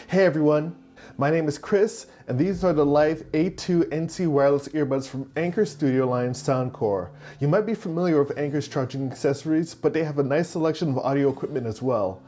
Hey everyone, my name is Chris, and these are the Live A2 NC wireless earbuds from Anker Studio line Soundcore. You might be familiar with Anker's charging accessories, but they have a nice selection of audio equipment as well.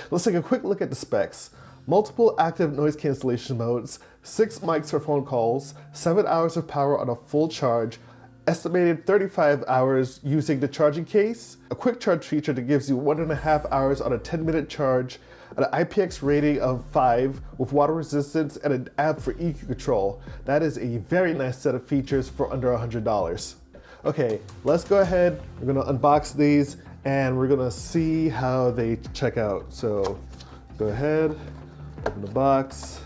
Let's take a quick look at the specs. Multiple active noise cancellation modes, 6 mics for phone calls, 7 hours of power on a full charge, estimated 35 hours using the charging case, a quick charge feature that gives you 1.5 hours on a 10-minute charge, an IPX rating of 5 with water resistance, and an app for EQ control. That is a very nice set of features for under $100. Okay, let's go ahead. We're gonna unbox these and we're gonna see how they check out. So go ahead, open the box,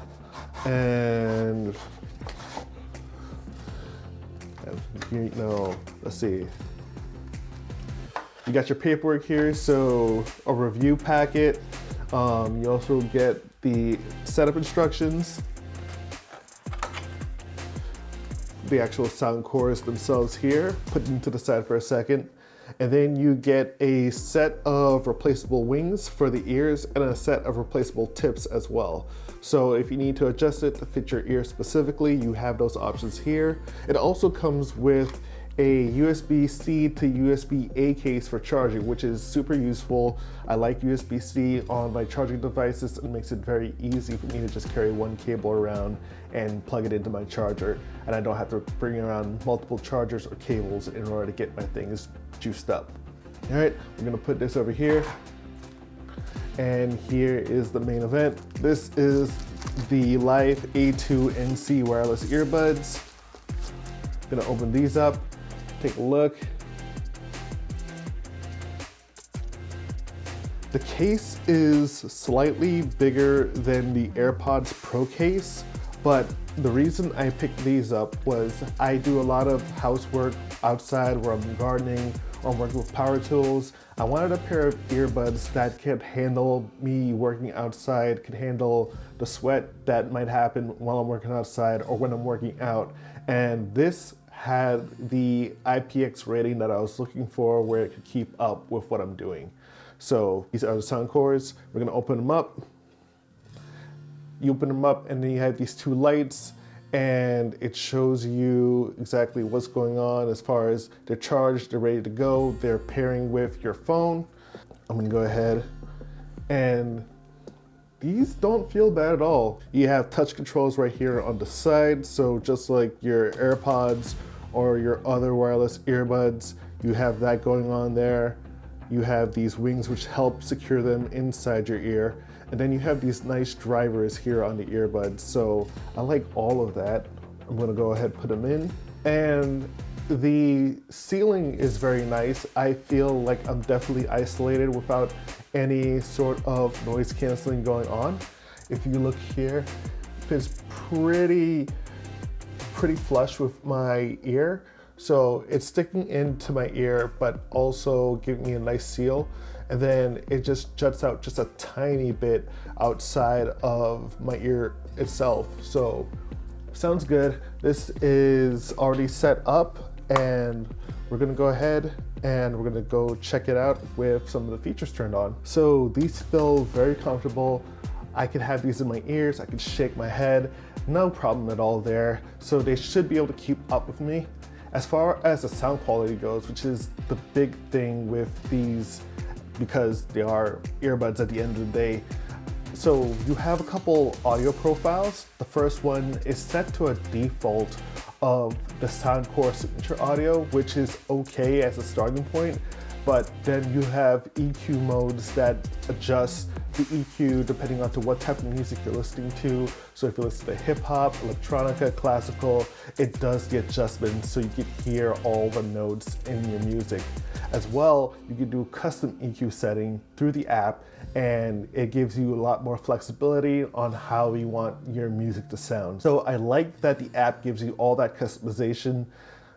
and you know, let's see. You got your paperwork here, so a review packet. You also get the setup instructions, the actual sound cores themselves here, put them to the side for a second. And then you get a set of replaceable wings for the ears and a set of replaceable tips as well. So if you need to adjust it to fit your ear specifically, you have those options here. It also comes with a USB-C to USB-A case for charging, which is super useful. I like USB-C on my charging devices. It makes it very easy for me to just carry one cable around and plug it into my charger, and I don't have to bring around multiple chargers or cables in order to get my things juiced up. All right, we're gonna put this over here, and here is the main event. This is the Live A2 NC wireless earbuds. Gonna open these up, take a look. The case is slightly bigger than the AirPods Pro case, but the reason I picked these up was I do a lot of housework outside where I'm gardening or I'm working with power tools. I wanted a pair of earbuds that could handle me working outside, could handle the sweat that might happen while I'm working outside or when I'm working out. And this had the IPX rating that I was looking for, where it could keep up with what I'm doing. So these are the sound cores. We're gonna open them up. You open them up and then you have these two lights, and it shows you exactly what's going on as far as they're charged, they're ready to go, they're pairing with your phone. I'm gonna go ahead, and these don't feel bad at all. You have touch controls right here on the side, so just like your AirPods or your other wireless earbuds, you have that going on there. You have these wings which help secure them inside your ear. And then you have these nice drivers here on the earbuds. So I like all of that. I'm gonna go ahead and put them in. And the ceiling is very nice. I feel like I'm definitely isolated without any sort of noise canceling going on. If you look here, it's pretty flush with my ear. So it's sticking into my ear, but also giving me a nice seal. And then it just juts out just a tiny bit outside of my ear itself. So sounds good. This is already set up, and we're gonna go ahead and we're gonna go check it out with some of the features turned on. So these feel very comfortable. I could have these in my ears, I could shake my head, no problem at all there. So they should be able to keep up with me. As far as the sound quality goes, which is the big thing with these, because they are earbuds at the end of the day. So you have a couple audio profiles. The first one is set to a default of the Soundcore signature audio, which is okay as a starting point, but then you have EQ modes that adjust the EQ depending on to what type of music you're listening to. So if you listen to hip hop, electronica, classical, it does the adjustment so you can hear all the notes in your music. As well, you can do custom EQ setting through the app, and it gives you a lot more flexibility on how you want your music to sound. So I like that the app gives you all that customization,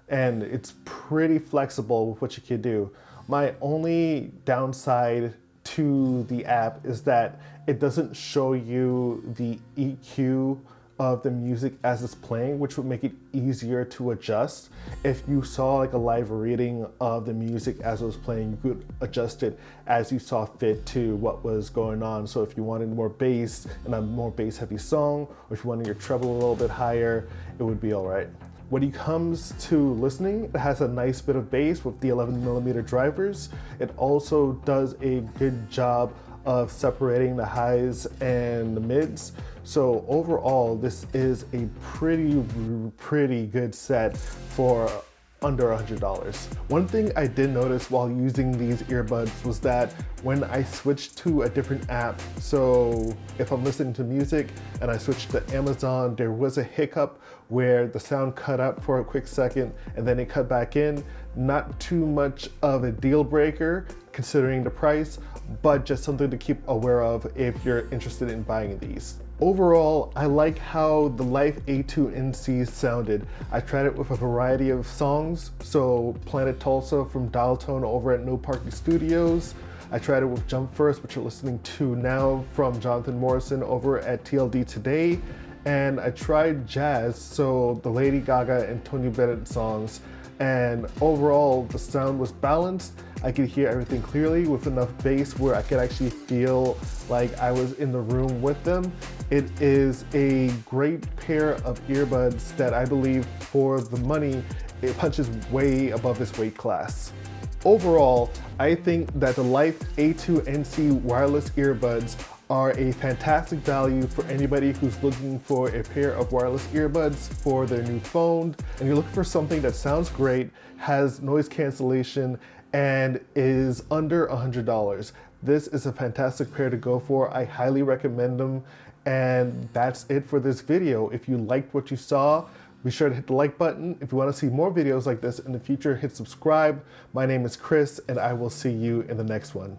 and it's pretty flexible with what you can do. My only downside to the app is that it doesn't show you the EQ of the music as it's playing, which would make it easier to adjust. If you saw like a live reading of the music as it was playing, you could adjust it as you saw fit to what was going on. So if you wanted more bass and a more bass heavy song, or if you wanted your treble a little bit higher, it would be all right. When it comes to listening, it has a nice bit of bass with the 11mm drivers. It also does a good job of separating the highs and the mids. So overall, this is a pretty good set for under $100. One thing I did notice while using these earbuds was that when I switched to a different app, so if I'm listening to music and I switched to Amazon, there was a hiccup where the sound cut out for a quick second and then it cut back in. Not too much of a deal breaker considering the price, but just something to keep aware of if you're interested in buying these. Overall, I like how the Life A2NC sounded. I tried it with a variety of songs, so Planet Tulsa from Dial Tone over at No Parking Studios. I tried it with Jump First, which you're listening to now from Jonathan Morrison over at TLD Today. And I tried Jazz, so the Lady Gaga and Tony Bennett songs. And overall, the sound was balanced. I could hear everything clearly with enough bass where I could actually feel like I was in the room with them. It is a great pair of earbuds that I believe for the money, it punches way above its weight class. Overall, I think that the Life A2NC wireless earbuds are a fantastic value for anybody who's looking for a pair of wireless earbuds for their new phone, and you're looking for something that sounds great, has noise cancellation, and is under $100. This is a fantastic pair to go for. I highly recommend them, and that's it for this video. If you liked what you saw, be sure to hit the like button. If you want to see more videos like this in the future, hit subscribe. My name is Chris, and I will see you in the next one.